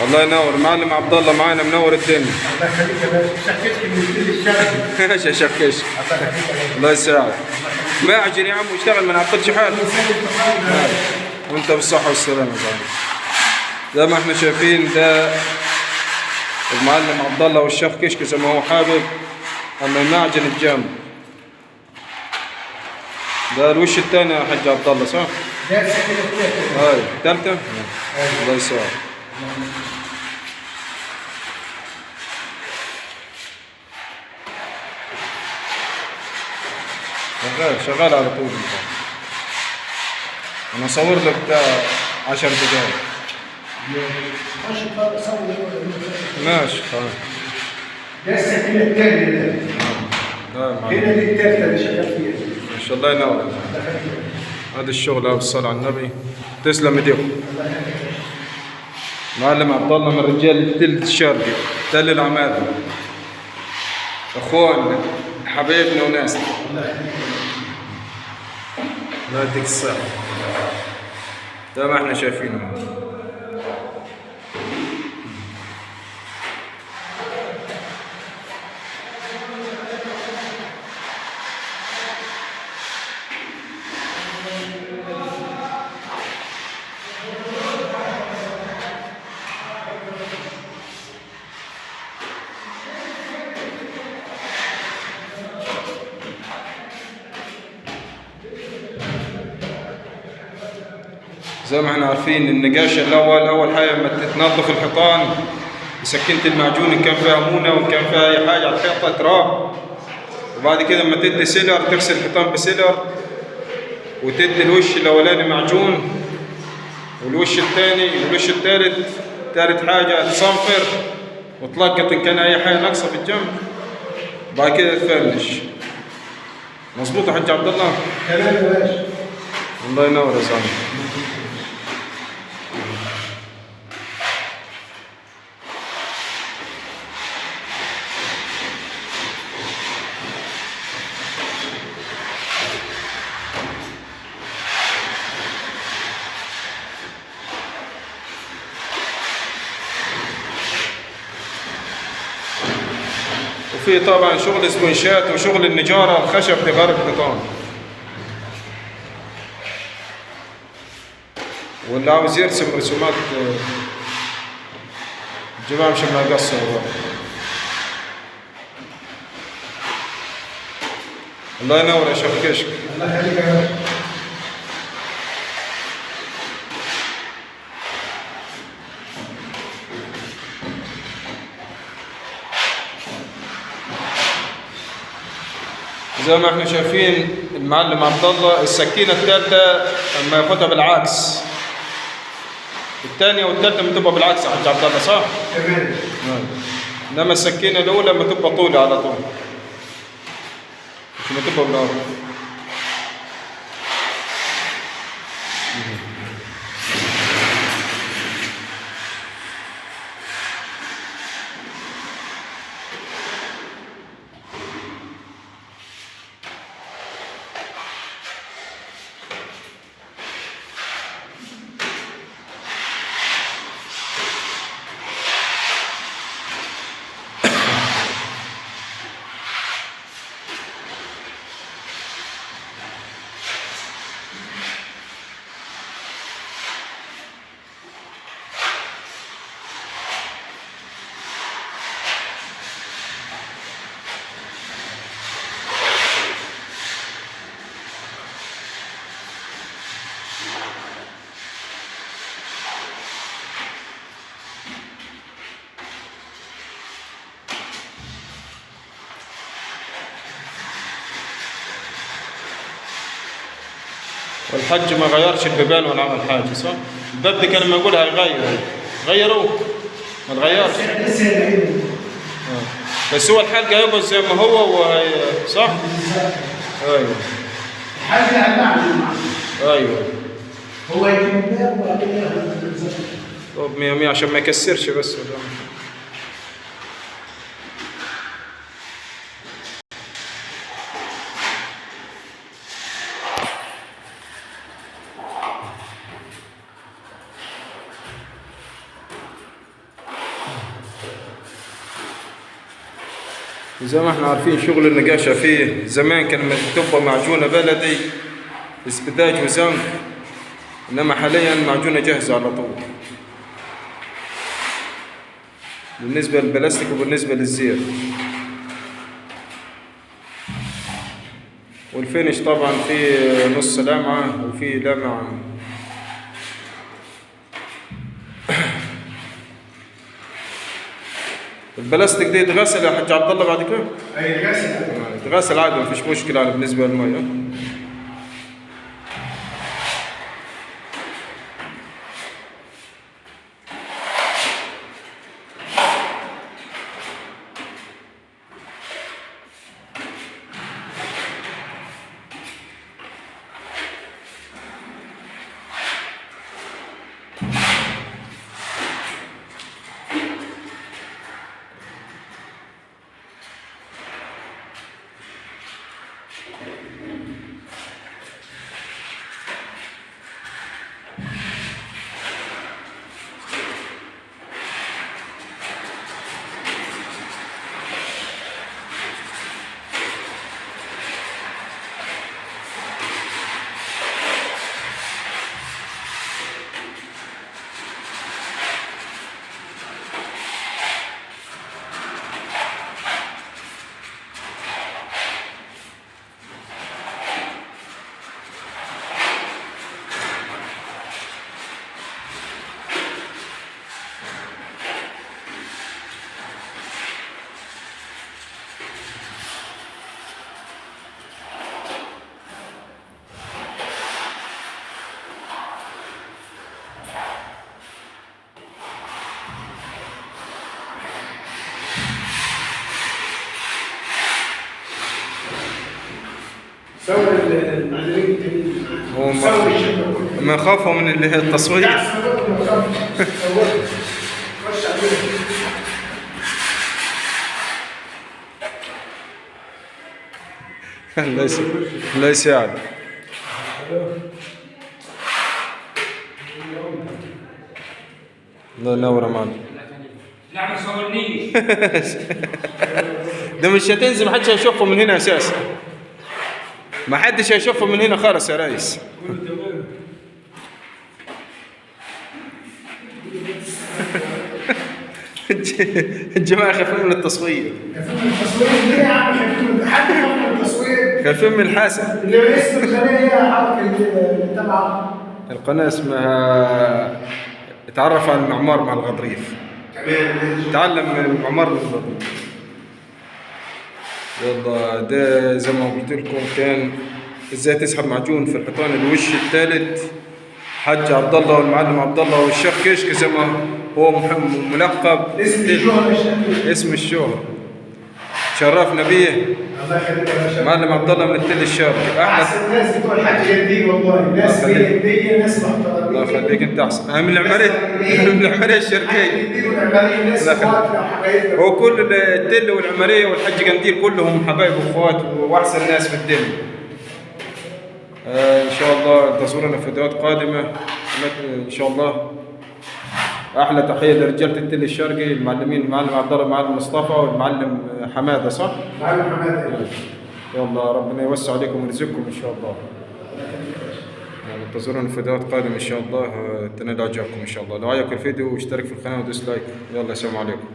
الله ينور معلم عبد الله معانا منور الدنيا. الله يخليك يا باشا، شكشك من كل الشارع. ايش اشكش. الله يخليك يا باشا. الله يسعدك. معجن يا عم واشتغل ما نعقدش حالك. وانت بالصحة والسلامة يا صاحبي. زي ما احنا شايفين ده المعلم عبد الله والشيخ كشك زي ما هو حابب، اما المعجن الجنب. ده الوش الثاني يا حاج عبد الله صح؟ ده السكينة الثالثة. هاي الثالثة؟ الله يسعدك. شغال على طول. انا اصور لك بتاع 10 دقائق. ماشي خلاص. ده السكينة الثانية ده. هنا دي الثالثة اللي شغال فيها. ما شاء الله ينور. هذا الشغل هذا الصلاة على النبي. تسلم ايديكم. معلم عبد الله من رجال التل الشرقي، تل العماد. اخواننا حبايبنا وناسنا. الله يديك الصحة. زي ما احنا شايفينه. زي ما احنا عارفين النقاش اول حاجه لما تنظف الحيطان بسكينه المعجون ان كان فيها مونه وان كان فيها اي حاجه على الحيطه تراب، وبعد كده لما تدي سيلر تغسل الحيطان بسيلر وتدي الوش الاولاني معجون والوش الثاني والوش الثالث ثالث حاجه تصنفر وتلقط ان كان اي حاجه ناقصه في الجنب، بعد كده تفرش. مظبوط يا حاج عبد الله؟ تمام يا باشا. الله ينور يا زلمه. وفي طبعا شغل اسبونشات وشغل النجاره الخشب في غرب الحيطان. واللي عاوز يرسم رسومات الجماعه مش ما يقصروا. الله ينور يا شيخ كشك. الله يخليك يا باشا. زي ما احنا شايفين المعلم عبد الله السكينه الثالثه لما ياخدها بالعكس، الثانيه والثالثه بتبقى بالعكس يا حاج عبد الله صح؟ تمام. انما السكينه الاولى لما تبقى طولي على طول مش لما تبقى بالعرض. والحج ما غيرش البيبان ولا عمل حاجه صح؟ الباب ده كان لما يقول هيغير غيروا ما تغيرش. بس هو الحلقه يقعد زي ما هو صح؟ ايوه الحاجة هنعمل. ايوه هو يجيب الباب وبعدين ياخد. طب 100 100 عشان ما يكسرش بس. زي ما احنا عارفين شغل النقاشة فيه زمان كان تبقى معجونة بلدي اسبداج وزنك، انما حاليا معجونة جاهزة على طول بالنسبة للبلاستيك وبالنسبة للزير. والفينش طبعا في نص لمعة وفي لمعة. البلاستيك دي يتغسل يا حاج عبد الله بعد كده؟ اي يتغسل. يتغسل عادي ما فيش مشكلة يعني بالنسبة للمية. سوي المعلمين التانيين. هو سوي الشبكة كلها. ما يخافوا من التصوير. لا سوي ما تخافش. سوي. خش عليهم. الله يساعد. الله ينور يا معلم. لا ما تصورنيش. ده مش هتنزل، محدش هيشوفه من هنا اساسا، ما حدش هيشوفه من هنا خالص يا ريس. الجماعة خايفين من التصوير. خايفين من التصوير ليه يا عم؟ خايفين من حد خايف من التصوير؟ خايفين من الحاسد. اللي اسم القناة هي حركة اللي تبعها. القناة اسمها اتعرف على المعمار مع الغضريف. تمام. تعلم من المعمار من الغضريف. يلا ده زي ما قلت لكم كان ازاي تسحب معجون في الحيطان الوش الثالث. حج عبد الله والمعلم عبد الله والشيخ كشك زي ما هو ملقب اسم الشهرة اسم الشهرة. شرفنا بيه الله يخليك يا باشا. معلم عبد الله من التل الشرقي. احسن ناس بتوع الحاج جديد والله، ناس بيدية، ناس محترمين. الله يخليك انت احسن. من العمريه من العمريه الشرقيه. ناس اخواتنا وحبايبنا. هو كل التل والعمريه والحج قنديل كلهم حبايب واخوات واحسن ناس في الدنيا. ان شاء الله انتظرونا في فيديوهات قادمه ان شاء الله. احلى تحيه لرجاله التل الشرقي المعلمين، المعلم عبد الله، المعلم مصطفى، والمعلم حماده، صح؟ معلم حماده. يلا ربنا يوسع عليكم ويرزقكم ان شاء الله. انتظرونا في فيديوهات قادمه ان شاء الله تنال اعجابكم ان شاء الله. لو عجبك الفيديو اشترك في القناه ودوس لايك. يلا السلام عليكم.